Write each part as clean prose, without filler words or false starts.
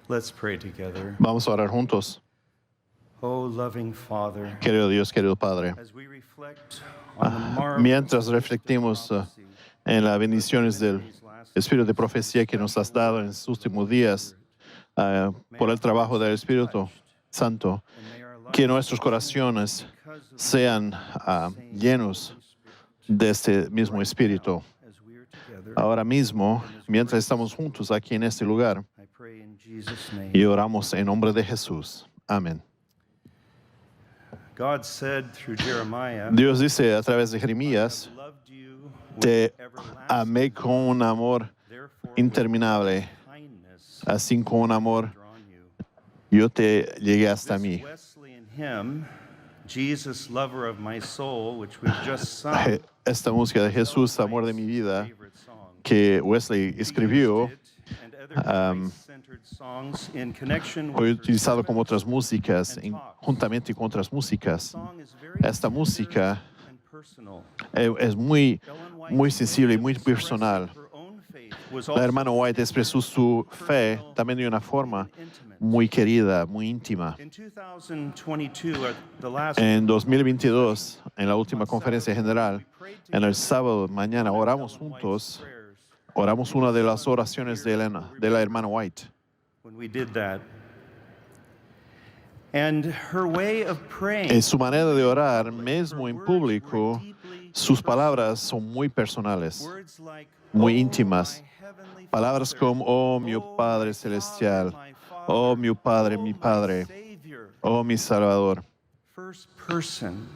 Let's pray together. Vamos a orar juntos. Oh, loving Father, Querido Dios, querido Padre, as we reflect on the marvelous mientras reflectimos en las bendiciones del Espíritu de profecía que nos has dado en estos últimos días, por el trabajo del Espíritu Santo, que nuestros corazones sean llenos de este mismo Espíritu. Ahora mismo, mientras estamos juntos aquí en este lugar, I pray in Jesus' name. y oramos en nombre de Jesús. Amén. God said through Jeremiah, Dios dice a través de Jeremías, "I loved you with te everlasting amé con un amor therefore interminable, kindness así con un amor drawn you." yo te llegué hasta mí. This Wesleyan hymn, Jesus, lover of my soul, which we've just sung, Esta música de Jesús, amor de mi vida, favorite song. que Wesley We escribió, used it and other Christ-centered songs in connection fue with her utilizado como sermons. otras músicas, juntamente con otras músicas. Song is very Esta música tender and personal. es muy, Ellen muy White's way sensible y of muy expressing personal. her own faith was La also hermana White expresó su fe también de una forma muy querida, muy íntima. In 2022, at the last En 2022, en la última conferencia general, en el sábado mañana, oramos juntos, prayers, oramos una de las oraciones de la hermana White. when we did that. And her way of praying, En su manera de orar, mismo en público, sus palabras son muy personales, words like, muy "Oh, íntimas. my heavenly Palabras Father, como, oh mi oh, Padre my Celestial, Father, my oh Father, mi Padre, oh, mi my Padre, Savior." oh mi Salvador. First person.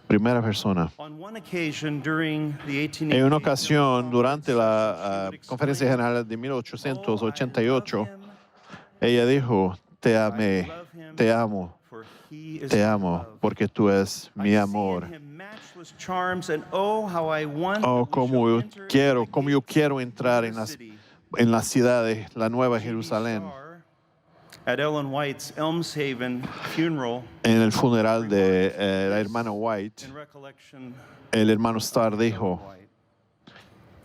Primera persona. On one occasion during the En una 1888 ocasión, durante la she would conferencia exclaim, general de "Oh, I 1888, love him, ella dijo, te I amé, love him, te amo, for he is te my amo, love. porque tú es I mi see amor. in him matchless charms, and oh, how I want Oh, that we shall enter into the como yo gates quiero of entrar the city." en la ciudad de la Nueva G.B. Jerusalén. Starr, at Ellen White's Elmshaven funeral, En el funeral de la hermana White, in recollection el hermano Starr of dijo, Ellen White,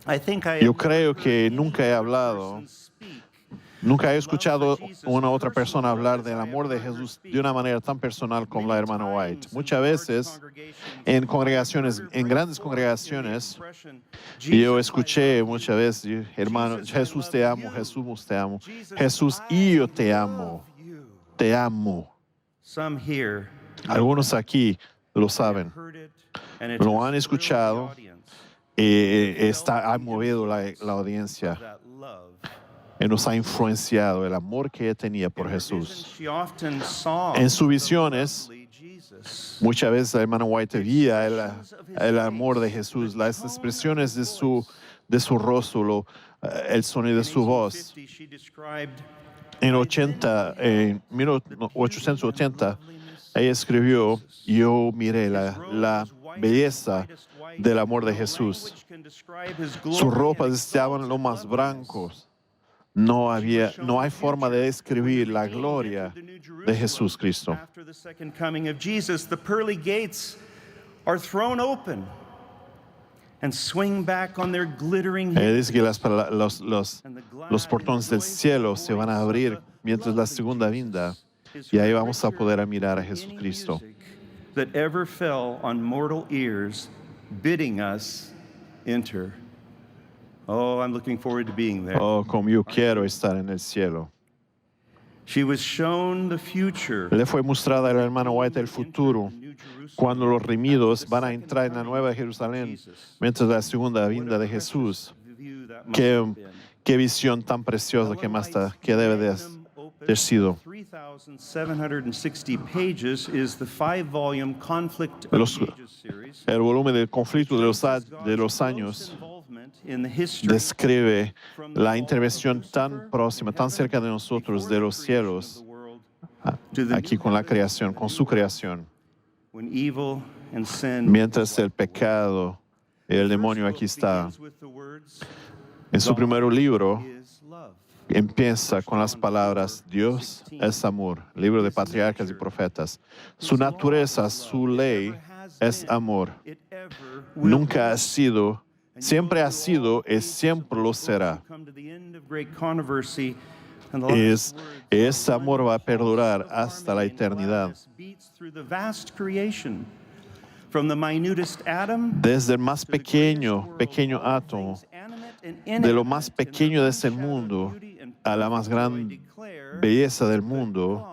I think I yo have creo never que heard nunca he any other hablado, person speak nunca he of love for escuchado Jesus una otra persona personal hablar as del I have amor de heard her Jesús speak. de una manera tan personal como la Many hermana White. times in Muchas large veces congregations, en I have congregaciones, heard her en break grandes forth in the congregaciones, expression, y yo "Jesus, I escuché love you. muchas veces, hermano, Jesus, I Jesús love te amo, you. Jesús te amo, Jesus, Jesús I y yo te love amo, you." te amo. Some here know Algunos that. aquí lo They have saben, heard it, and it lo has han thrilled the escuchado, audience ha movido la audiencia of that love. y nos ha influenciado el amor que ella tenía por In her visions, Jesús. she often saw En sus the visiones, lovely Jesus. muchas veces la hermana White veía el amor de Jesús, las expresiones de su rostro, el sonido de In su voz. 1850, she described, En "I then beheld 1880, ella escribió, yo miré la belleza del amor de Jesús. Sus ropas estaban lo más blancos. No hay forma de describir la gloria de Jesús Cristo. After the second coming of Jesus, the pearly gates are thrown open and swing back on their glittering Ella hinges. dice que los portones del cielo se van a abrir mientras la segunda vinda, y ahí vamos a poder mirar a Jesucristo. That ever fell on mortal ears, bidding us enter. Oh, I'm looking forward to being there. Oh, como yo quiero estar en el cielo. She was shown the future. Le fue mostrada a la hermana White el futuro, cuando los redimidos van a entrar en la Nueva Jerusalén, mientras la segunda vinda de Jesús. Qué visión tan preciosa que debe de haber sido. 3,760 pages is the 5-volume Conflict of Los- the Ages series. El volumen del conflicto de los años In the history describe la intervención tan próxima, tan cerca de nosotros, de los cielos, aquí con la creación, con su creación. when evil and sin. Mientras el pecado y el demonio aquí está. En su primer libro Is love. empieza con las palabras, Dios es amor, libro de patriarcas y profetas. Su naturaleza, su ley es amor. It ever will Nunca ha sido, siempre ha sido y siempre lo será. come to the end of great controversy And the last Ese amor va a perdurar hasta la eternidad. beats through the vast creation. From the minutest atom, Desde el más pequeño átomo, de lo más pequeño de este mundo a la más gran belleza del mundo,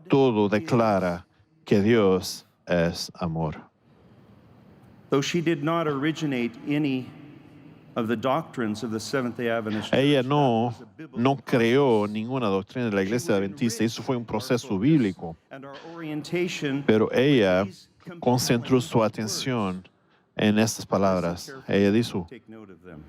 todo declara que Dios es amor. Though she did not originate any of the doctrines of the Seventh-day Adventist Church, Ella no creó ninguna doctrina de la Iglesia Adventista, eso fue un proceso bíblico, and our orientation, pero ella concentró su atención en estas palabras. Ella dijo, take note of them.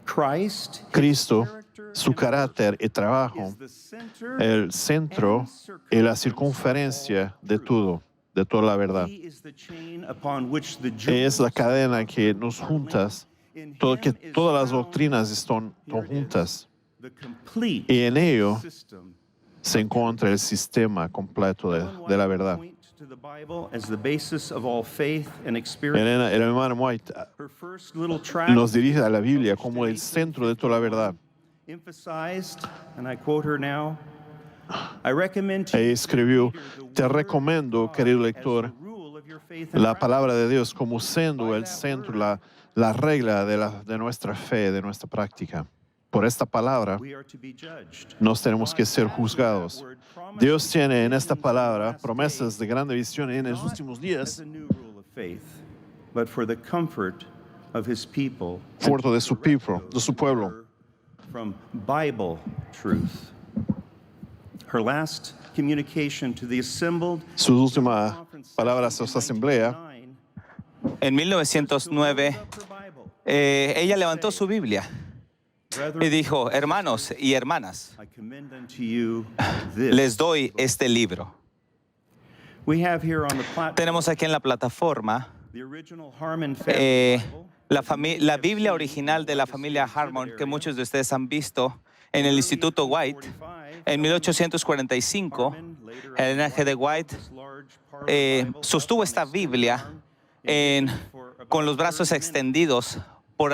Christ, Cristo, su carácter y trabajo, is the center, el centro y la circunferencia de todo, de toda la verdad. He is the chain upon which the Es la jewels cadena que nos juntas, in que him is todas las found doctrinas están juntas. the complete Y en ello system. se encuentra el sistema completo de la verdad. Point to the Bible as the basis of all faith and experience. El hermano White Her first little tract nos dirige a la Biblia como el centro de toda la verdad. emphasized, and I quote her now, I recommend to Ella you, escribió, reader, the te word recomiendo, of God querido as lector, the rule of your faith and la practice. palabra de Dios como siendo el centro, la regla de nuestra fe, de nuestra práctica. Por esta palabra We are to be judged. nos tenemos que ser juzgados. Dios tiene en esta palabra promesas de gran visión en los últimos As días, a new rule of faith, but for the comfort of his people, fuerte de su pueblo. from Bible truth. Her last communication to the assembled Sus últimas palabras a su asamblea, En 1909, ella levantó su Biblia y dijo, hermanos y hermanas, I commend unto you this. les doy este libro. We have here on the platform Tenemos aquí en la plataforma the original Harmon family Bible. la Biblia original de la familia Harmon, que muchos de ustedes han visto en el Instituto White. En 1845, el G. de White sostuvo esta Biblia con los brazos extendidos por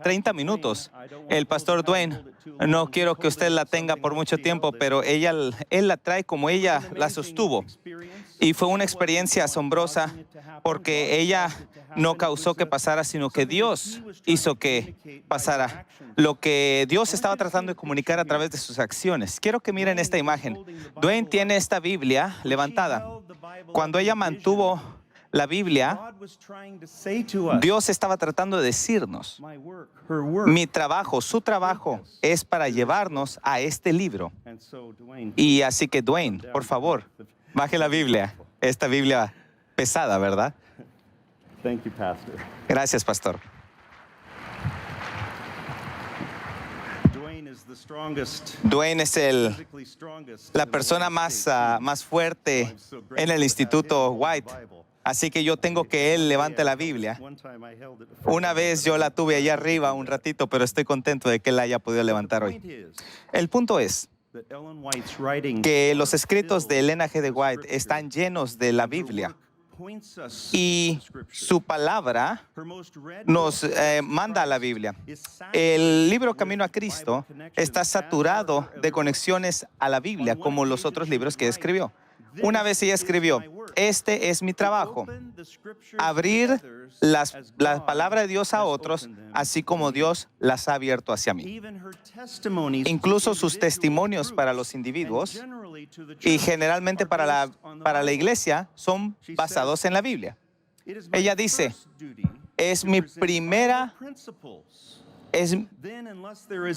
30 minutos. El pastor Dwayne, no quiero que usted la tenga por mucho tiempo, pero él la trae como ella la sostuvo. Y fue una experiencia asombrosa porque ella no causó que pasara, sino que Dios hizo que pasara. Lo que Dios estaba tratando de comunicar a través de sus acciones. Quiero que miren esta imagen. Dwayne tiene esta Biblia levantada. Cuando ella mantuvo la Biblia, God was trying to say to us, Dios estaba tratando de decirnos, my work, her work. mi trabajo, su trabajo, es para llevarnos a este libro. And so, Dwayne, Y así que, Dwayne, por favor, baje la Biblia. Esta Biblia pesada, ¿verdad? thank you, Pastor. Gracias, pastor. Dwayne is the strongest, Dwayne es physically strongest la in the persona United más, States. más fuerte en el Instituto White. Así que yo tengo que él levante la Biblia. One time I held it for Una vez yo la tuve allá arriba un ratito, pero estoy contento de que él la haya podido levantar hoy. El punto es that Ellen White's writings que los are escritos de filled Elena G. de with White scripture. están llenos de la Her Biblia work points us y to Scripture. su palabra Her most read nos book manda a la Biblia. is El libro saturated Camino a with Cristo Bible connections está as saturado are de other conexiones a la Biblia, como los otros libros que escribió. Una vez ella escribió, este es mi trabajo, abrir la palabra de Dios a otros, así como Dios las ha abierto hacia mí. Incluso sus testimonios para los individuos y generalmente para la iglesia son basados en la Biblia. Ella dice, es mi primera,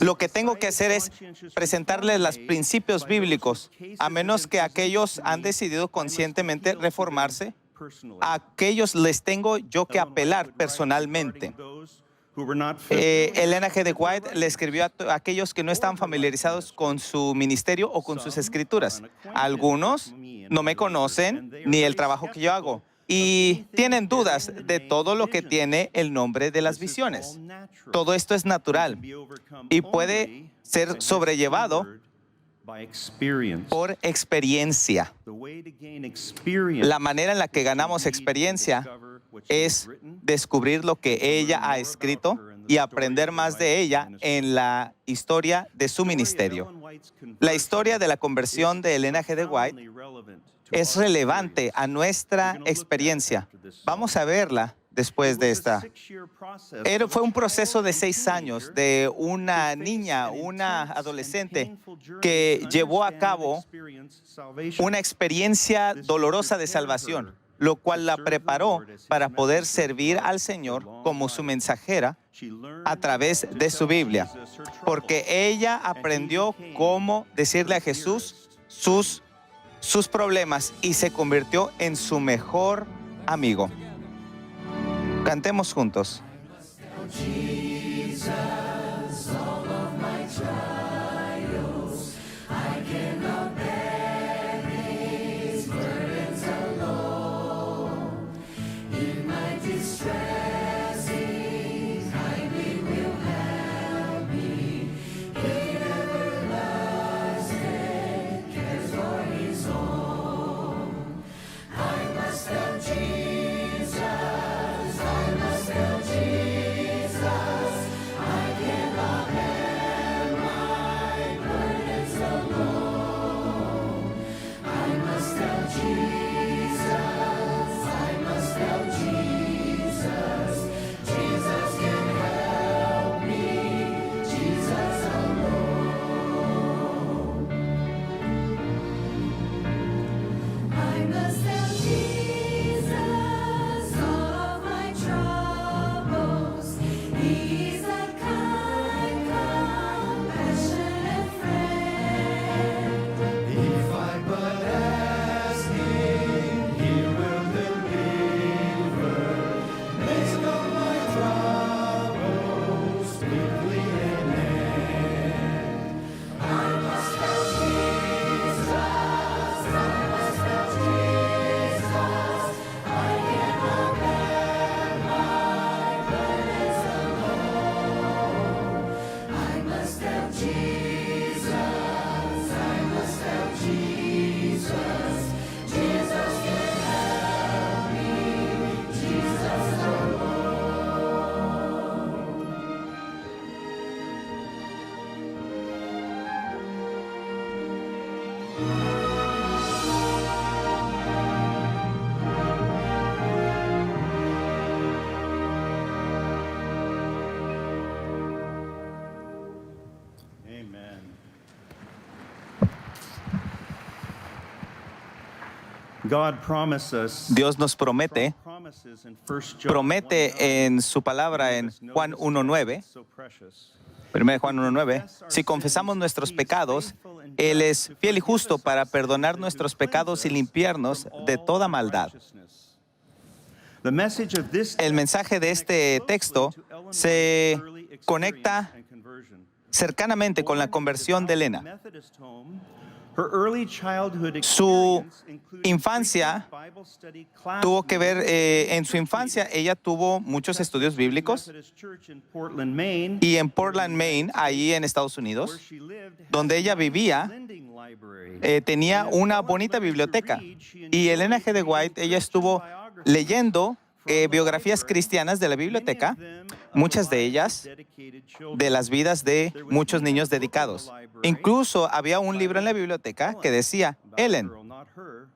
lo que tengo que hacer es presentarles los principios bíblicos, a menos que aquellos han decidido conscientemente reformarse, a aquellos les tengo yo que apelar personalmente. Elena G. de White le escribió a aquellos que no estaban familiarizados con su ministerio o con sus escrituras. Algunos no me conocen ni el trabajo que yo hago y tienen dudas de todo lo que tiene el nombre de las visiones. Todo esto es natural y puede ser sobrellevado por experiencia. La manera en la que ganamos experiencia es descubrir lo que ella ha escrito y aprender más de ella en la historia de su ministerio. La historia de la conversión de Elena G. de White es relevante a nuestra experiencia. Vamos a verla después de esta. Fue un proceso de 6 años de una niña, una adolescente, que llevó a cabo una experiencia dolorosa de salvación, lo cual la preparó para poder servir al Señor como su mensajera a través de su Biblia, porque ella aprendió cómo decirle a Jesús sus problemas y se convirtió en su mejor amigo. Cantemos juntos. Dios nos promete en su palabra en Juan 1:9, 1 Juan 1:9, si confesamos nuestros pecados, Él es fiel y justo para perdonar nuestros pecados y limpiarnos de toda maldad. El mensaje de este texto se conecta cercanamente con la conversión de Elena. Su infancia tuvo que ver, en su infancia ella tuvo muchos estudios bíblicos y en Portland, Maine, ahí en Estados Unidos, donde ella vivía, tenía una bonita biblioteca. Y Elena G. de White, ella estuvo leyendo biografías cristianas de la biblioteca, muchas de ellas de las vidas de muchos niños dedicados. Incluso había un libro en la biblioteca que decía Ellen,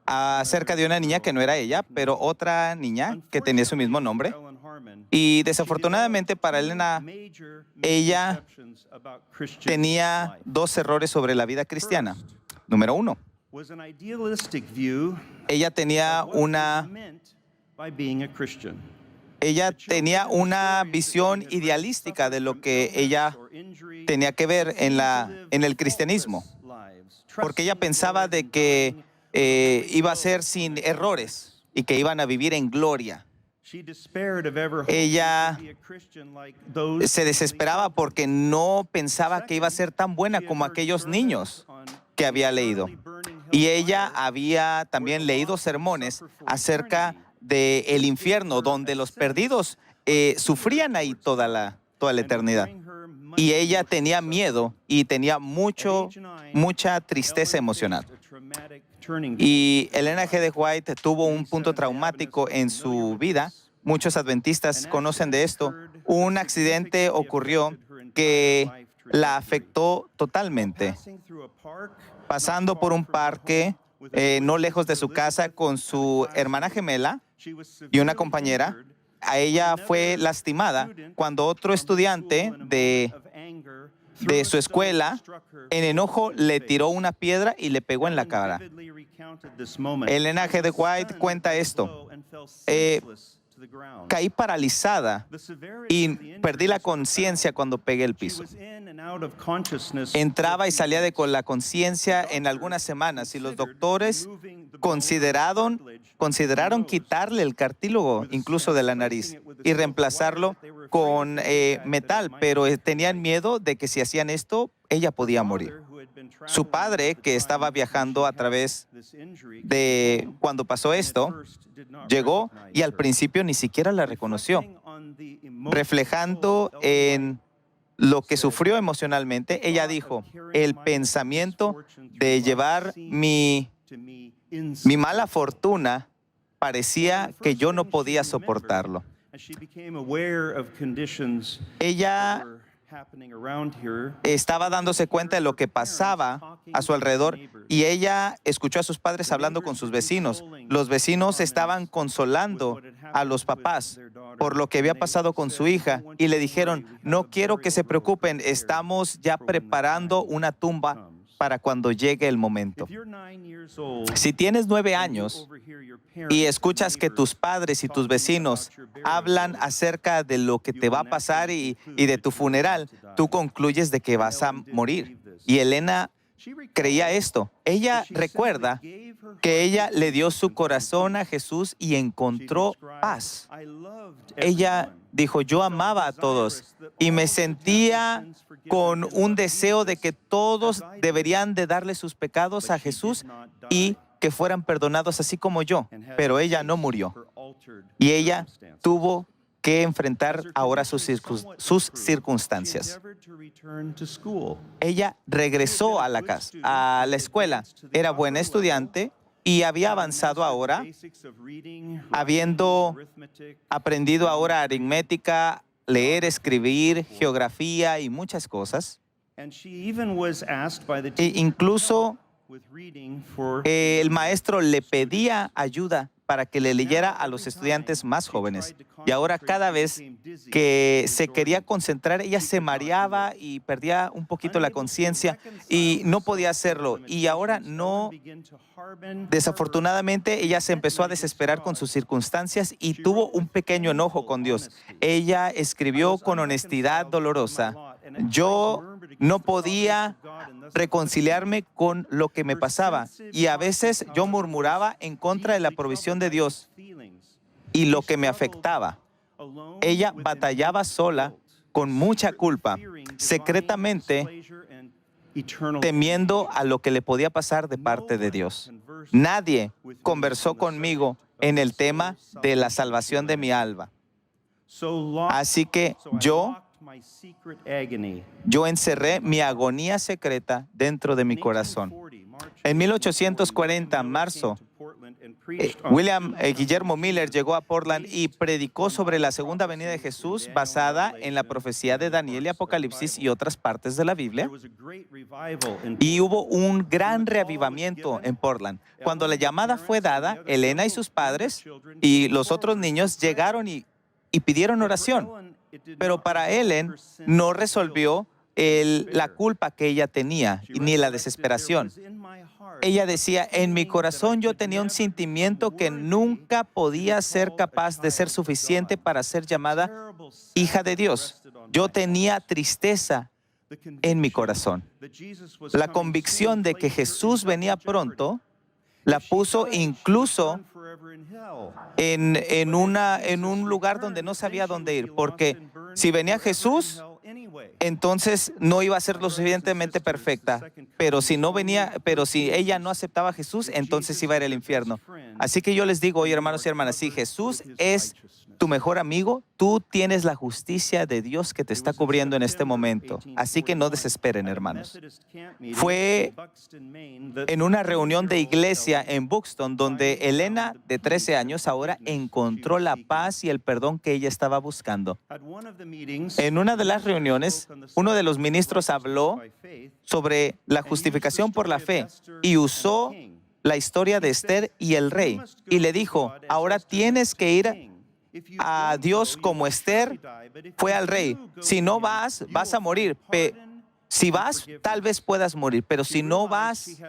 acerca de una niña que no era ella, pero otra niña que tenía su mismo nombre. Y desafortunadamente para Elena, ella tenía 2 errores sobre la vida cristiana. Número 1, ella tenía una visión idealística de lo que ella tenía que ver en el cristianismo, porque ella pensaba de que iba a ser sin errores y que iban a vivir en gloria. Ella se desesperaba porque no pensaba que iba a ser tan buena como aquellos niños que había leído. Y ella había también leído sermones acerca del infierno, donde los perdidos sufrían ahí toda la eternidad. Y ella tenía miedo y tenía mucha tristeza emocional. Y Elena G. de White tuvo un punto traumático en su vida. Muchos adventistas conocen de esto. un accidente ocurrió que la afectó totalmente. Pasando por un parque no lejos de su casa con su hermana gemela y una compañera, a ella fue lastimada cuando otro estudiante de su escuela, en enojo, le tiró una piedra y le pegó en la cara. Elena G. de White cuenta esto. Caí paralizada y perdí la conciencia cuando pegué el piso. Entraba y salía de con la conciencia en algunas semanas y los doctores consideraron quitarle el cartílago incluso de la nariz y reemplazarlo con metal, pero tenían miedo de que si hacían esto, ella podía morir. Su padre, que estaba viajando a través de cuando pasó esto, llegó y al principio ni siquiera la reconoció, reflejando en lo que sufrió emocionalmente. Ella dijo, el pensamiento de llevar mi mala fortuna parecía que yo no podía soportarlo. Ella estaba dándose cuenta de lo que pasaba a su alrededor y ella escuchó a sus padres hablando con sus vecinos. Los vecinos estaban consolando a los papás por lo que había pasado con su hija y le dijeron, no quiero que se preocupen, estamos ya preparando una tumba para cuando llegue el momento. Si tienes 9 años y escuchas que tus padres y tus vecinos hablan acerca de lo que te va a pasar y de tu funeral, tú concluyes de que vas a morir. Y Elena creía esto. Ella recuerda que ella le dio su corazón a Jesús y encontró paz. Ella dijo, yo amaba a todos y me sentía con un deseo de que todos deberían de darle sus pecados a Jesús y que fueran perdonados así como yo. Pero ella no murió y ella tuvo que enfrentar ahora sus circunstancias. Ella regresó a la escuela. Era buena estudiante y había avanzado ahora, habiendo aprendido ahora aritmética, leer, escribir, geografía y muchas cosas. E incluso el maestro le pedía ayuda para que le leyera a los estudiantes más jóvenes. Y ahora cada vez que se quería concentrar, ella se mareaba y perdía un poquito la conciencia y no podía hacerlo. Y ahora no, desafortunadamente, ella se empezó a desesperar con sus circunstancias y tuvo un pequeño enojo con Dios. Ella escribió con honestidad dolorosa, yo no podía reconciliarme con lo que me pasaba y a veces yo murmuraba en contra de la provisión de Dios y lo que me afectaba. Ella batallaba sola con mucha culpa, secretamente temiendo a lo que le podía pasar de parte de Dios. Nadie conversó conmigo en el tema de la salvación de mi alma. Así que yo encerré mi agonía secreta dentro de mi corazón. En 1840, marzo, Guillermo Miller llegó a Portland y predicó sobre la segunda venida de Jesús basada en la profecía de Daniel y Apocalipsis y otras partes de la Biblia. Y hubo un gran reavivamiento en Portland. Cuando la llamada fue dada, Elena y sus padres y los otros niños llegaron y pidieron oración. Pero para Ellen no resolvió la culpa que ella tenía, ni la desesperación. Ella decía, en mi corazón yo tenía un sentimiento que nunca podía ser capaz de ser suficiente para ser llamada hija de Dios. Yo tenía tristeza en mi corazón. La convicción de que Jesús venía pronto la puso incluso en un lugar donde no sabía dónde ir, porque si venía Jesús, entonces no iba a ser lo suficientemente perfecta, pero si ella no aceptaba a Jesús, entonces iba a ir al infierno. Así que yo les digo hoy, hermanos y hermanas, si Jesús es tu mejor amigo, tú tienes la justicia de Dios que te está cubriendo en este momento. Así que no desesperen, hermanos. Fue en una reunión de iglesia en Buxton donde Elena, de 13 años, ahora encontró la paz y el perdón que ella estaba buscando. En una de las reuniones, uno de los ministros habló sobre la justificación por la fe y usó la historia de Esther y el rey. Y le dijo, ahora tienes que ir a Dios como Esther fue al rey. Si no vas, vas a morir. Si vas, tal vez puedas morir, pero si no vas,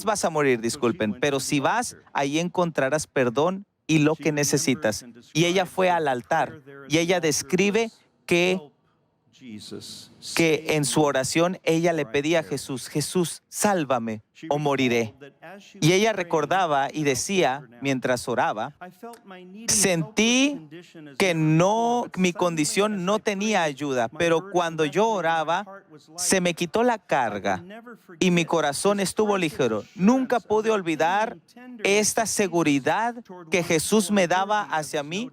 vas a morir, disculpen. Pero si vas, ahí encontrarás perdón y lo que necesitas. Y ella fue al altar y ella describe que en su oración ella le pedía a Jesús, Jesús, sálvame o moriré. Y ella recordaba y decía, mientras oraba, sentí que mi condición no tenía ayuda, pero cuando yo oraba, se me quitó la carga y mi corazón estuvo ligero. Nunca pude olvidar esta seguridad que Jesús me daba hacia mí,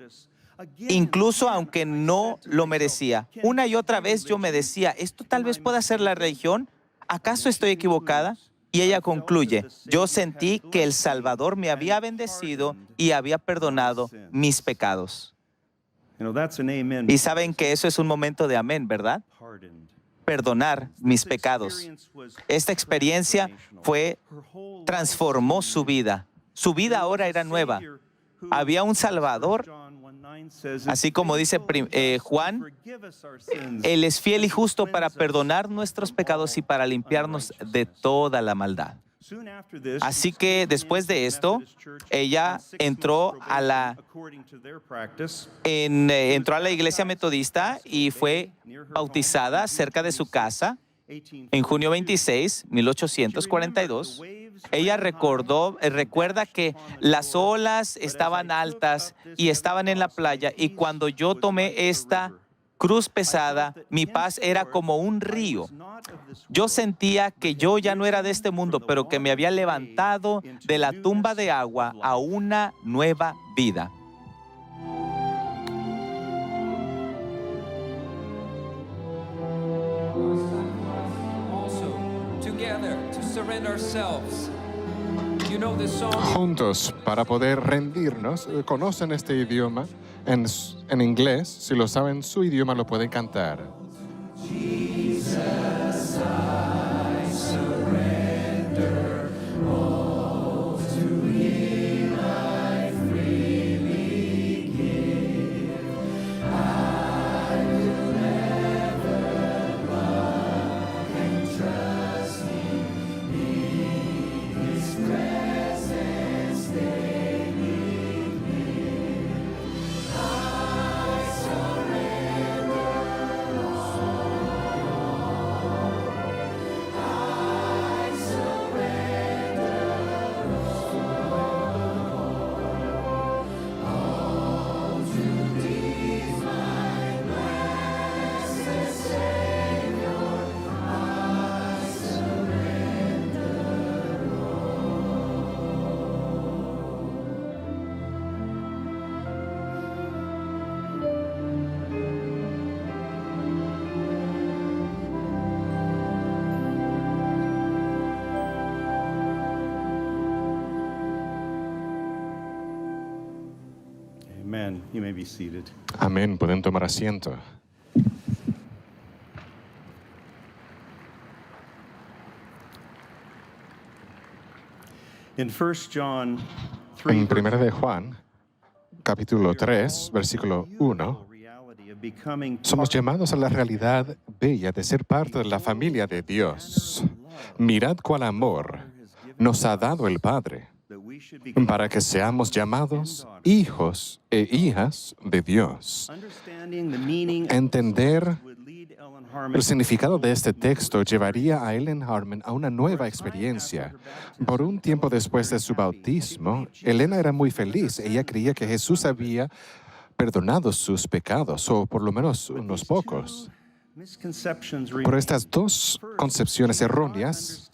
incluso aunque no lo merecía. Una y otra vez yo me decía, ¿esto tal vez pueda ser la religión? ¿Acaso estoy equivocada? Y ella concluye, yo sentí que el Salvador me había bendecido y había perdonado mis pecados. Y saben que eso es un momento de amén, ¿verdad? Perdonar mis pecados. Esta experiencia transformó su vida. Su vida ahora era nueva. Había un Salvador. Así como dice Juan, Él es fiel y justo para perdonar nuestros pecados y para limpiarnos de toda la maldad. Así que después de esto, ella entró a la iglesia metodista y fue bautizada cerca de su casa en junio 26, 1842. Ella recuerda que las olas estaban altas y estaban en la playa, y cuando yo tomé esta cruz pesada, mi paz era como un río. Yo sentía que yo ya no era de este mundo, pero que me había levantado de la tumba de agua a una nueva vida. Juntos para poder rendirnos. ¿Conocen este idioma? En inglés, si lo saben su idioma, lo pueden cantar. Amen. You may be seated. Amén. Pueden tomar asiento. In 1 John 3, En 1 de Juan, capítulo 3, versículo 1, somos llamados a la realidad bella de ser parte de la familia de Dios. Mirad cuál amor nos ha dado el Padre, para que seamos llamados hijos e hijas de Dios. Entender el significado de este texto llevaría a Ellen Harmon a una nueva experiencia. Por un tiempo después de su bautismo, Elena era muy feliz. Ella creía que Jesús había perdonado sus pecados, o por lo menos unos pocos. Por estas dos concepciones erróneas,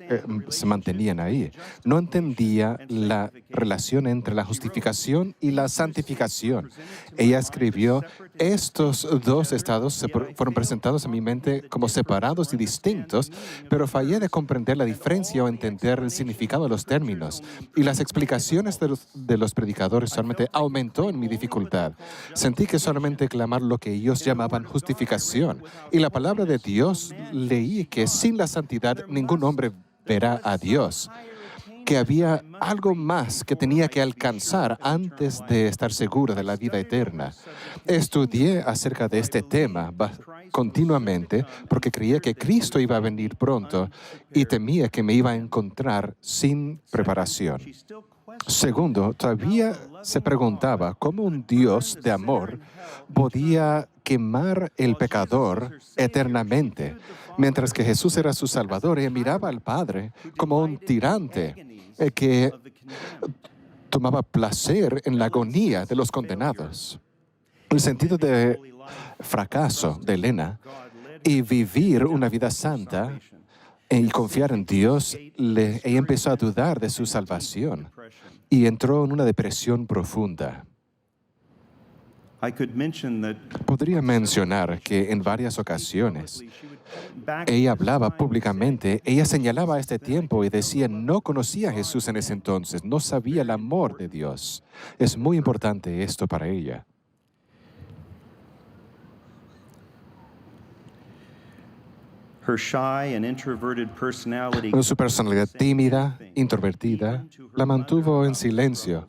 se mantenían ahí. No entendía la relación entre la justificación y la santificación. Ella escribió, estos dos estados fueron presentados en mi mente como separados y distintos, pero fallé de comprender la diferencia o entender el significado de los términos. Y las explicaciones de los predicadores solamente aumentó en mi dificultad. Sentí que solamente clamar lo que ellos llamaban justificación. Y la palabra de Dios leí que sin la santidad ningún hombre verá a Dios, que había algo más que tenía que alcanzar antes de estar seguro de la vida eterna. Estudié acerca de este tema continuamente porque creía que Cristo iba a venir pronto y temía que me iba a encontrar sin preparación. Segundo, todavía se preguntaba cómo un Dios de amor podía quemar el pecador eternamente, mientras que Jesús era su Salvador. Ella miraba al Padre como un tirante que tomaba placer en la agonía de los condenados. El sentido de fracaso de Elena y vivir una vida santa y confiar en Dios, ella empezó a dudar de su salvación y entró en una depresión profunda. Podría mencionar que en varias ocasiones ella hablaba públicamente, ella señalaba este tiempo y decía, no conocía a Jesús en ese entonces, no sabía el amor de Dios. Es muy importante esto para ella. Su personalidad tímida, introvertida, la mantuvo en silencio,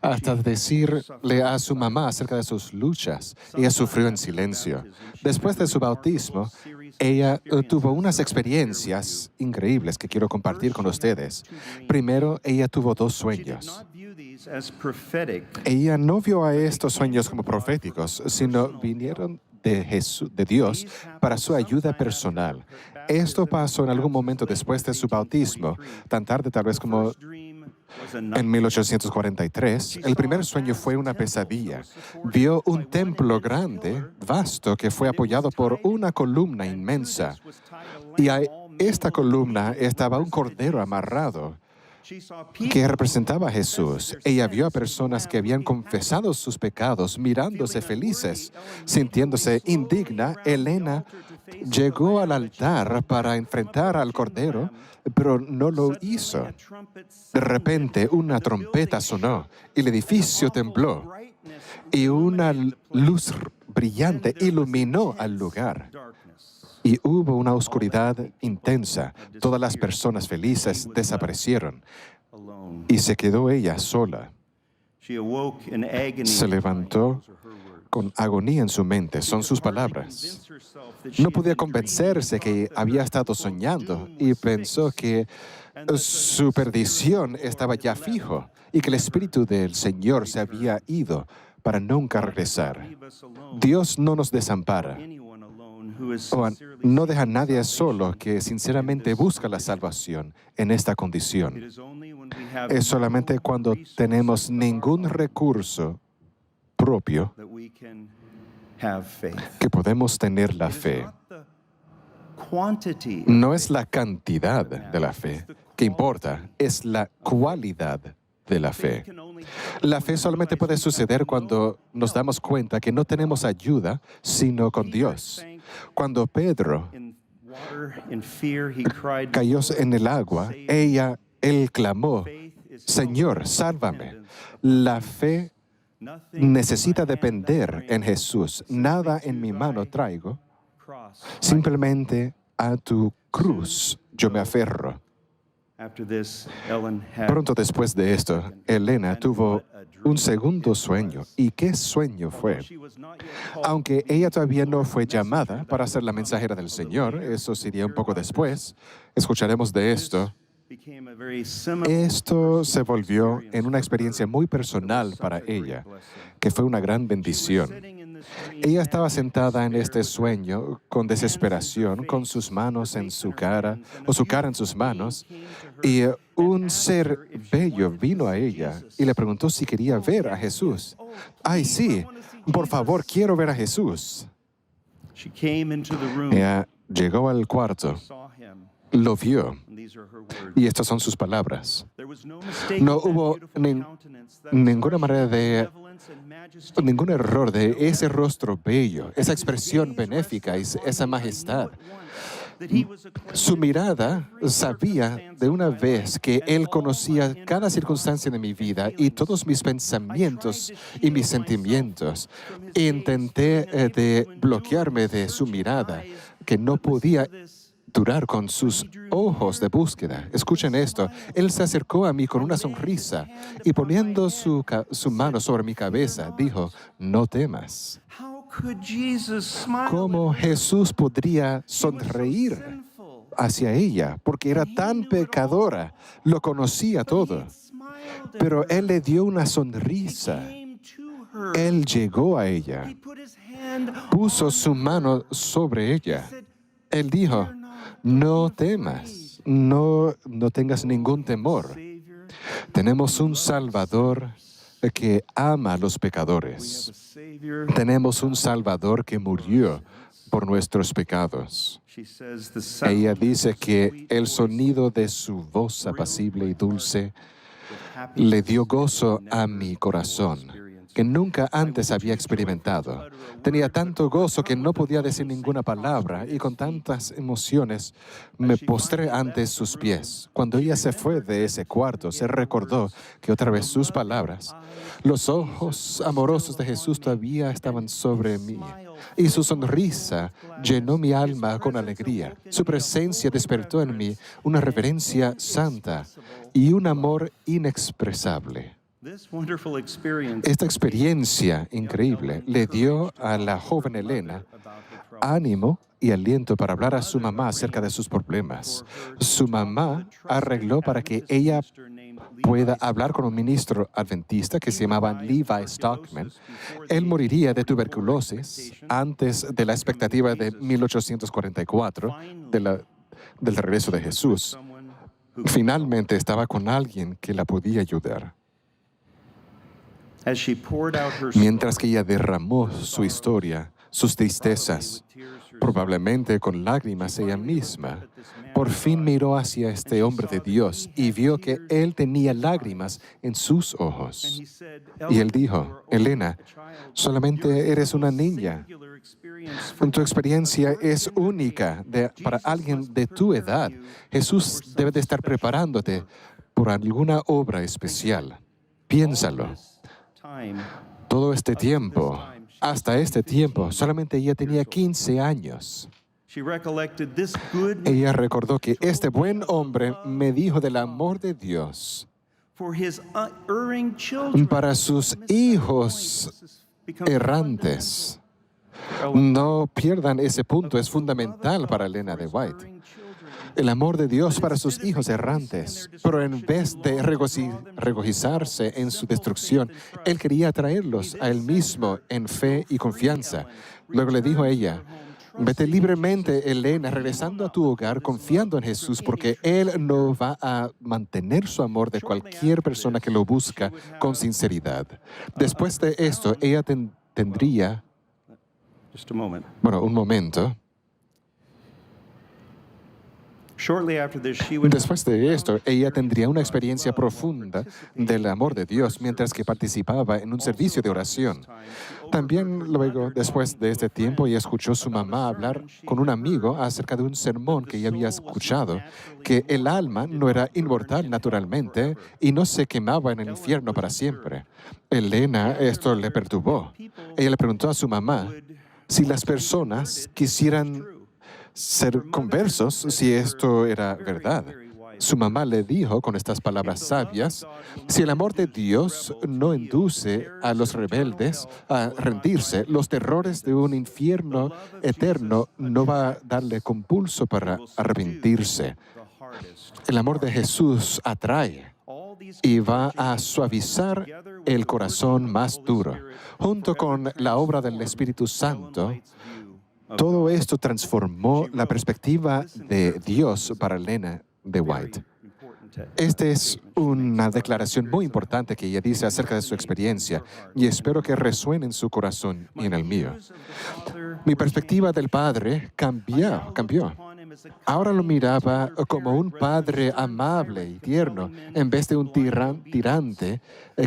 hasta decirle a su mamá acerca de sus luchas. Ella sufrió en silencio. Después de su bautismo, ella tuvo unas experiencias increíbles que quiero compartir con ustedes. Primero, ella tuvo 2 sueños. Ella no vio a estos sueños como proféticos, sino vinieron de Dios para su ayuda personal. Esto pasó en algún momento después de su bautismo, tan tarde tal vez como en 1843. El primer sueño fue una pesadilla. Vio un templo grande, vasto, que fue apoyado por una columna inmensa. Y a esta columna estaba un cordero amarrado que representaba a Jesús. Ella vio a personas que habían confesado sus pecados, mirándose felices, sintiéndose indigna. Elena llegó al altar para enfrentar al Cordero, pero no lo hizo. De repente, una trompeta sonó y el edificio tembló y una luz brillante iluminó al lugar. Y hubo una oscuridad intensa. Todas las personas felices desaparecieron y se quedó ella sola. Se levantó con agonía en su mente, son sus palabras. No podía convencerse que había estado soñando y pensó que su perdición estaba ya fijo y que el Espíritu del Señor se había ido para nunca regresar. Dios no nos desampara. No deja a nadie solo que sinceramente busca la salvación en esta condición. Es solamente cuando tenemos ningún recurso propio que podemos tener la fe. No es la cantidad de la fe que importa, es la cualidad de la fe. La fe solamente puede suceder cuando nos damos cuenta que no tenemos ayuda sino con Dios. Cuando Pedro cayó en el agua, él clamó, Señor, sálvame. La fe necesita depender en Jesús. Nada en mi mano traigo, simplemente a tu cruz yo me aferro. Pronto después de esto, Elena tuvo un segundo sueño. ¿Y qué sueño fue? Aunque ella todavía no fue llamada para ser la mensajera del Señor, eso sería un poco después, escucharemos de esto. Esto se volvió en una experiencia muy personal para ella, que fue una gran bendición. Ella estaba sentada en este sueño con desesperación, con sus manos en su cara, o su cara en sus manos, y un ser bello vino a ella y le preguntó si quería ver a Jesús. ¡Ay, sí! Por favor, quiero ver a Jesús. Ella llegó al cuarto lo vio. Y estas son sus palabras. No hubo ninguna manera de, ningún error de ese rostro bello, esa expresión benéfica y esa majestad. Su mirada sabía de una vez que Él conocía cada circunstancia de mi vida y todos mis pensamientos y mis sentimientos. Intenté de bloquearme de su mirada, que no podía durar con sus ojos de búsqueda. Escuchen esto. Él se acercó a mí con una sonrisa y poniendo su mano sobre mi cabeza, dijo, no temas. ¿Cómo Jesús podría sonreír hacia ella? Porque era tan pecadora, lo conocía todo. Pero Él le dio una sonrisa. Él llegó a ella, puso su mano sobre ella. Él dijo, no temas, no tengas ningún temor. Tenemos un Salvador que ama a los pecadores. Tenemos un Salvador que murió por nuestros pecados. Ella dice que el sonido de su voz apacible y dulce le dio gozo a mi corazón, que nunca antes había experimentado. Tenía tanto gozo que no podía decir ninguna palabra y con tantas emociones me postré ante sus pies. Cuando ella se fue de ese cuarto, se recordó que otra vez sus palabras, los ojos amorosos de Jesús todavía estaban sobre mí y su sonrisa llenó mi alma con alegría. Su presencia despertó en mí una reverencia santa y un amor inexpresable. Esta experiencia increíble le dio a la joven Elena ánimo y aliento para hablar a su mamá acerca de sus problemas. Su mamá arregló para que ella pueda hablar con un ministro adventista que se llamaba Levi Stockman. Él moriría de tuberculosis antes de la expectativa de 1844 del regreso de Jesús. Finalmente estaba con alguien que la podía ayudar. Mientras que ella derramó su historia, sus tristezas, probablemente con lágrimas ella misma, por fin miró hacia este hombre de Dios y vio que él tenía lágrimas en sus ojos. Y él dijo, Elena, solamente eres una niña. Tu experiencia es única para alguien de tu edad. Jesús debe de estar preparándote por alguna obra especial. Piénsalo. Todo este tiempo, hasta este tiempo, solamente ella tenía 15 años. Ella recordó que este buen hombre me dijo del amor de Dios para sus hijos errantes. No pierdan ese punto, es fundamental para Elena de White. El amor de Dios para sus hijos errantes. Pero en vez de regocijarse en su destrucción, Él quería atraerlos a Él mismo en fe y confianza. Luego le dijo a ella, vete libremente, Elena, regresando a tu hogar, confiando en Jesús, porque Él no va a mantener su amor de cualquier persona que lo busca con sinceridad. Después de esto, ella tendría... Bueno, un momento. Después de esto, ella tendría una experiencia profunda del amor de Dios mientras que participaba en un servicio de oración. También luego, después de este tiempo, ella escuchó a su mamá hablar con un amigo acerca de un sermón que ella había escuchado, que el alma no era inmortal naturalmente y no se quemaba en el infierno para siempre. Elena, esto le perturbó. Ella le preguntó a su mamá si las personas quisieran ser conversos, si esto era verdad. Su mamá le dijo con estas palabras sabias, si el amor de Dios no induce a los rebeldes a rendirse, los terrores de un infierno eterno no va a darle compulso para arrepentirse. El amor de Jesús atrae y va a suavizar el corazón más duro. Junto con la obra del Espíritu Santo, todo esto transformó la perspectiva de Dios para Elena de White. Esta es una declaración muy importante que ella dice acerca de su experiencia y espero que resuene en su corazón y en el mío. Mi perspectiva del Padre cambió. ahora lo miraba como un padre amable y tierno, en vez de un tirante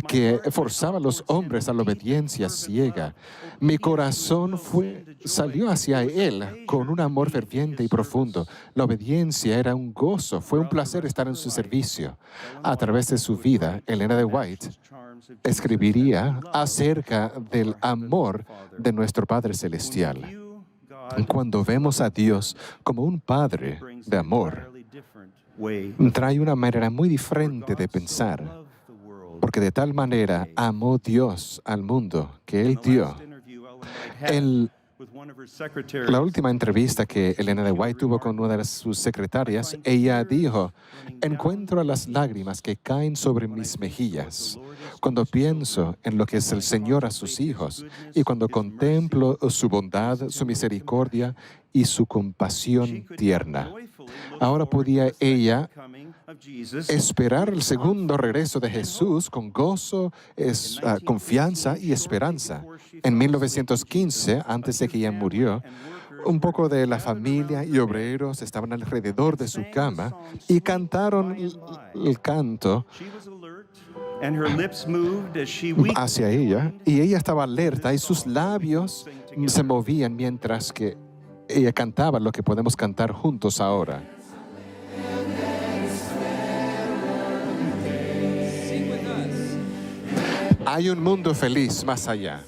que forzaba a los hombres a la obediencia ciega. Mi corazón salió hacia él con un amor ferviente y profundo. La obediencia era un gozo, fue un placer estar en su servicio. A través de su vida, Elena de White escribiría acerca del amor de nuestro Padre Celestial. Cuando vemos a Dios como un Padre de amor, trae una manera muy diferente de pensar, porque de tal manera amó Dios al mundo que Él dio. La última entrevista que Elena de White tuvo con una de sus secretarias, ella dijo: encuentro las lágrimas que caen sobre mis mejillas cuando pienso en lo que es el Señor a sus hijos y cuando contemplo su bondad, su misericordia y su compasión tierna. Ahora podía ella esperar el segundo regreso de Jesús con gozo, confianza y esperanza. En 1915, antes de que ella murió, un poco de la familia y obreros estaban alrededor de su cama y cantaron el canto hacia ella, y ella estaba alerta y sus labios se movían mientras que ella cantaba lo que podemos cantar juntos ahora. Hay un mundo feliz más allá.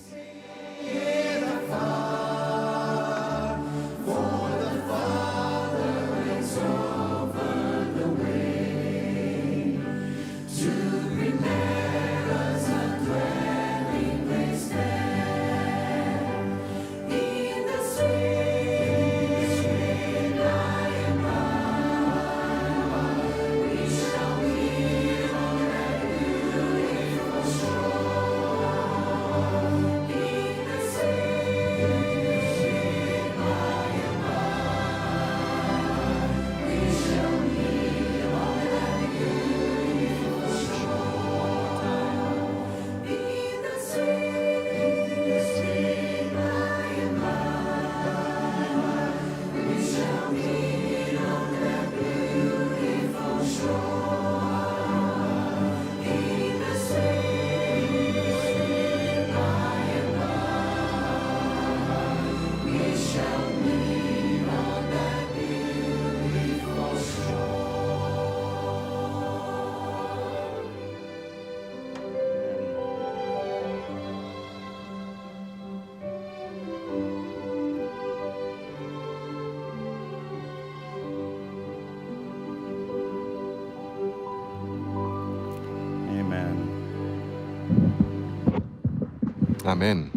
Amén.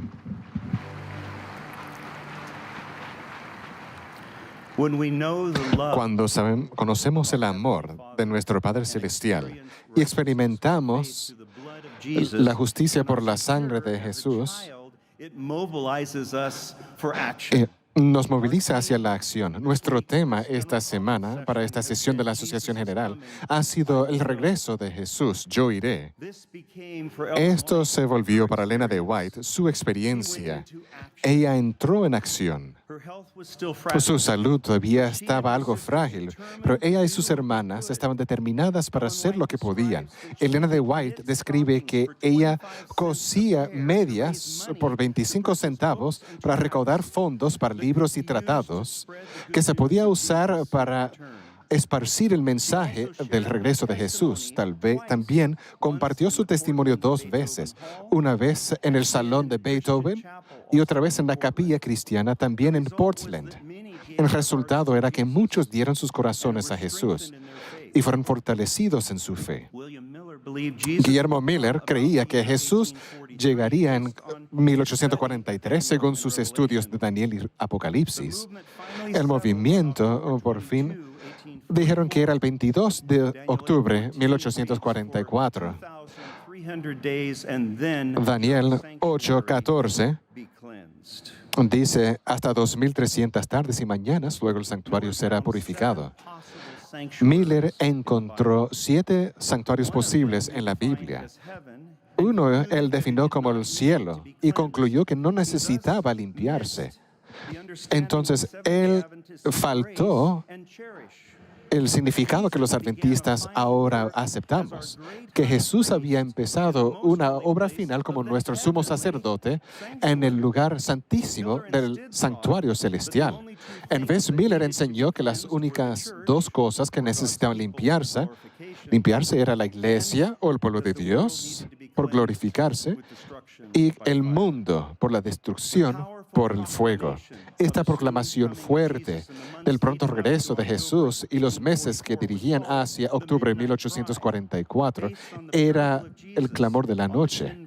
Cuando conocemos el amor de nuestro Padre Celestial y experimentamos la justicia por la sangre de Jesús, nos moviliza hacia la acción. Nuestro tema esta semana, para esta sesión de la Asociación General, ha sido el regreso de Jesús, yo iré. Esto se volvió para Elena de White su experiencia. Ella entró en acción. Su salud todavía estaba algo frágil, pero ella y sus hermanas estaban determinadas para hacer lo que podían. Elena de White describe que ella cosía medias por 25 centavos para recaudar fondos para libros y tratados que se podía usar para esparcir el mensaje del regreso de Jesús. También compartió su testimonio 2 veces, una vez en el salón de Beethoven y otra vez en la capilla cristiana, también en Portland. El resultado era que muchos dieron sus corazones a Jesús y fueron fortalecidos en su fe. Guillermo Miller creía que Jesús llegaría en 1843, según sus estudios de Daniel y Apocalipsis. El movimiento, por fin, dijeron que era el 22 de octubre de 1844. Daniel 8:14 dice, hasta 2,300 tardes y mañanas, luego el santuario será purificado. Miller encontró 7 santuarios posibles en la Biblia. Uno él definió como el cielo y concluyó que no necesitaba limpiarse. Entonces, él faltó el significado que los adventistas ahora aceptamos, que Jesús había empezado una obra final como nuestro sumo sacerdote en el lugar santísimo del santuario celestial. En vez, Miller enseñó que las únicas dos cosas que necesitaban limpiarse era la iglesia o el pueblo de Dios por glorificarse y el mundo por la destrucción por el fuego. Esta proclamación fuerte del pronto regreso de Jesús y los meses que dirigían hacia octubre de 1844 era el clamor de la noche.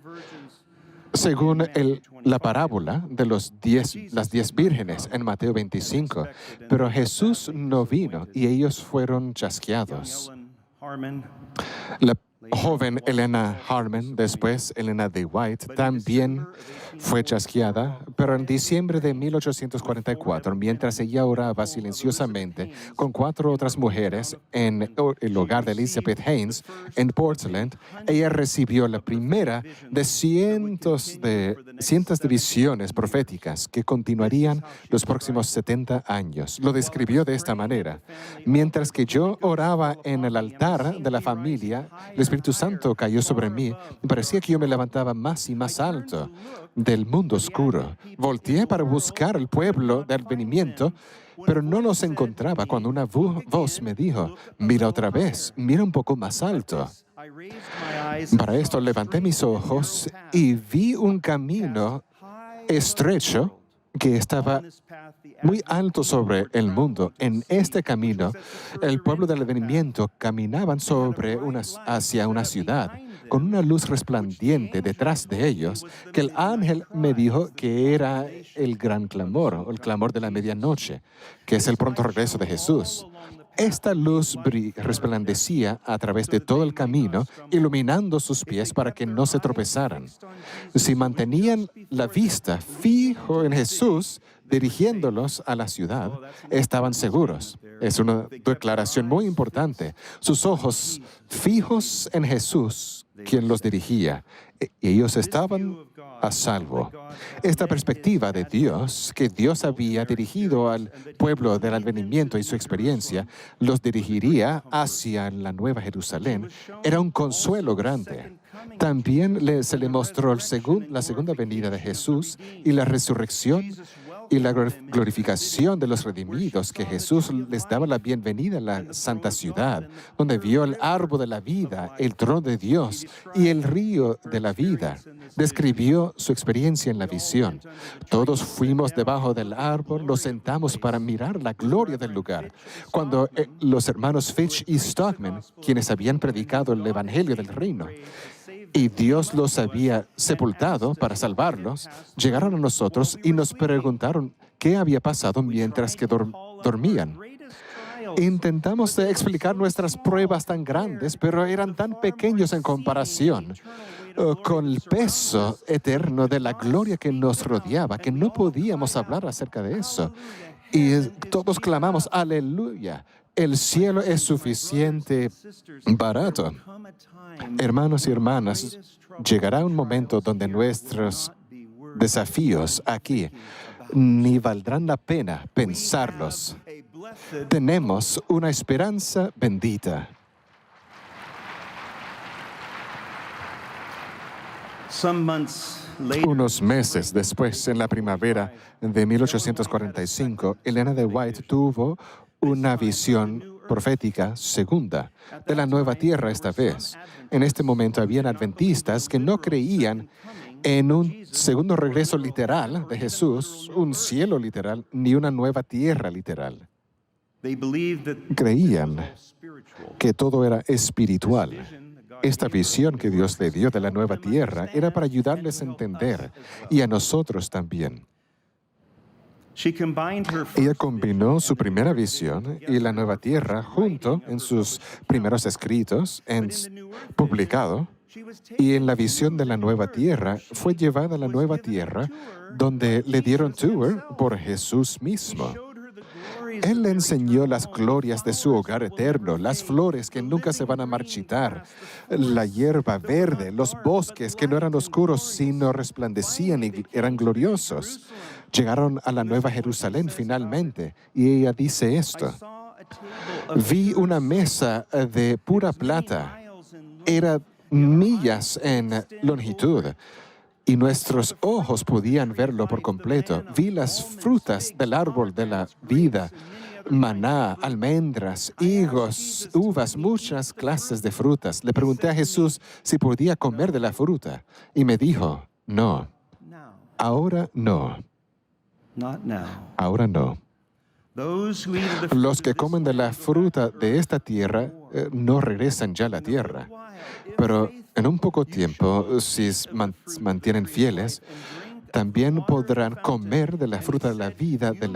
Según la parábola de las 10 vírgenes en Mateo 25, pero Jesús no vino y ellos fueron chasqueados. La joven Elena Harmon, después Elena de White, también fue chasqueada, pero en diciembre de 1844, mientras ella oraba silenciosamente con 4 otras mujeres en el hogar de Elizabeth Haynes en Portland, ella recibió la primera de cientos de visiones proféticas que continuarían los próximos 70 años. Lo describió de esta manera: mientras que yo oraba en el altar de la familia, el Espíritu Santo cayó sobre mí y parecía que yo me levantaba más y más alto del mundo oscuro. Volteé para buscar el pueblo del advenimiento, pero no los encontraba cuando una voz me dijo: mira otra vez, mira un poco más alto. Para esto levanté mis ojos y vi un camino estrecho que estaba muy alto sobre el mundo. En este camino, el pueblo del advenimiento caminaban hacia una ciudad, con una luz resplandeciente detrás de ellos, que el ángel me dijo que era el gran clamor, o el clamor de la medianoche, que es el pronto regreso de Jesús. Esta luz resplandecía a través de todo el camino, iluminando sus pies para que no se tropezaran. Si mantenían la vista fijo en Jesús, dirigiéndolos a la ciudad, estaban seguros. Es una declaración muy importante. Sus ojos fijos en Jesús, quien los dirigía, y ellos estaban a salvo. Esta perspectiva de Dios, que Dios había dirigido al pueblo del advenimiento y su experiencia, los dirigiría hacia la Nueva Jerusalén, era un consuelo grande. También se le mostró la segunda venida de Jesús y la resurrección y la glorificación de los redimidos, que Jesús les daba la bienvenida a la santa ciudad, donde vio el árbol de la vida, el trono de Dios y el río de la vida. Describió su experiencia en la visión. Todos fuimos debajo del árbol, nos sentamos para mirar la gloria del lugar. Cuando los hermanos Fitch y Stockman, quienes habían predicado el Evangelio del Reino, y Dios los había sepultado para salvarlos, llegaron a nosotros y nos preguntaron qué había pasado mientras que dormían. Intentamos explicar nuestras pruebas tan grandes, pero eran tan pequeños en comparación con el peso eterno de la gloria que nos rodeaba, que no podíamos hablar acerca de eso. Y todos clamamos: aleluya, el cielo es suficiente barato. Hermanos y hermanas, llegará un momento donde nuestros desafíos aquí ni valdrán la pena pensarlos. Tenemos una esperanza bendita. Unos meses después, en la primavera de 1845, Elena de White tuvo una visión profética segunda de la nueva tierra esta vez. En este momento habían adventistas que no creían en un segundo regreso literal de Jesús, un cielo literal, ni una nueva tierra literal. Creían que todo era espiritual. Esta visión que Dios le dio de la nueva tierra era para ayudarles a entender, y a nosotros también. Ella combinó su primera visión y la nueva tierra junto en sus primeros escritos, publicado, y en la visión de la nueva tierra fue llevada a la nueva tierra, donde le dieron tour por Jesús mismo. Él le enseñó las glorias de su hogar eterno, las flores que nunca se van a marchitar, la hierba verde, los bosques que no eran oscuros sino resplandecían y eran gloriosos. Llegaron a la Nueva Jerusalén finalmente y ella dice esto: vi una mesa de pura plata, era millas en longitud, y nuestros ojos podían verlo por completo. Vi las frutas del árbol de la vida, maná, almendras, higos, uvas, muchas clases de frutas. Le pregunté a Jesús si podía comer de la fruta, y me dijo, no, ahora no, ahora no. Los que comen de la fruta de esta tierra no regresan ya a la tierra. Pero en un poco tiempo, si mantienen fieles, también podrán comer de la fruta de la vida, del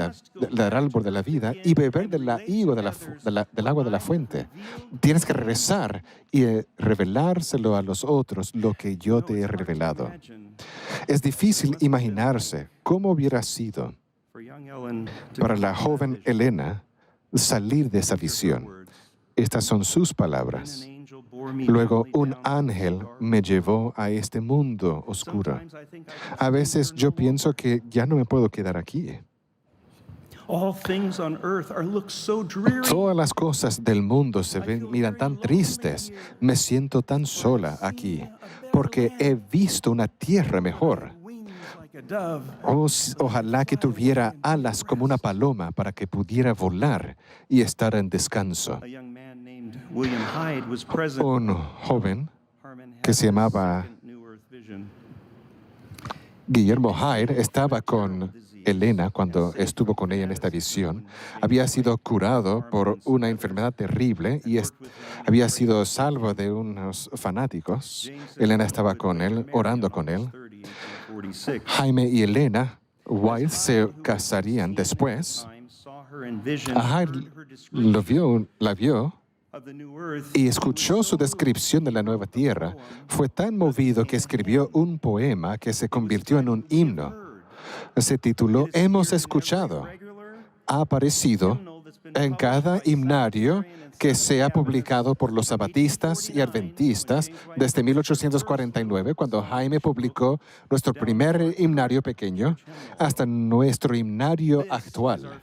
árbol de la vida, y beber del agua de la fuente. Tienes que regresar y revelárselo a los otros lo que yo te he revelado. Es difícil imaginarse cómo hubiera sido para la joven Elena salir de esa visión. Estas son sus palabras. Luego un ángel me llevó a este mundo oscuro. A veces yo pienso que ya no me puedo quedar aquí. Todas las cosas del mundo miran tan tristes. Me siento tan sola aquí porque he visto una tierra mejor. Ojalá que tuviera alas como una paloma para que pudiera volar y estar en descanso. Un joven que se llamaba Guillermo Hyde estaba con Elena cuando estuvo con ella en esta visión. Había sido curado por una enfermedad terrible y había sido salvo de unos fanáticos. Elena estaba con él, orando con él. Jaime y Elena White se casarían después. Hyde la vio y escuchó su descripción de la nueva tierra. Fue tan movido que escribió un poema que se convirtió en un himno. Se tituló Hemos escuchado. Ha aparecido en cada himnario que se ha publicado por los sabatistas y adventistas desde 1849, cuando Jaime publicó nuestro primer himnario pequeño, hasta nuestro himnario actual.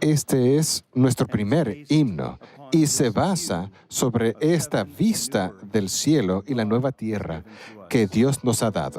Este es nuestro primer himno y se basa sobre esta vista del cielo y la nueva tierra que Dios nos ha dado.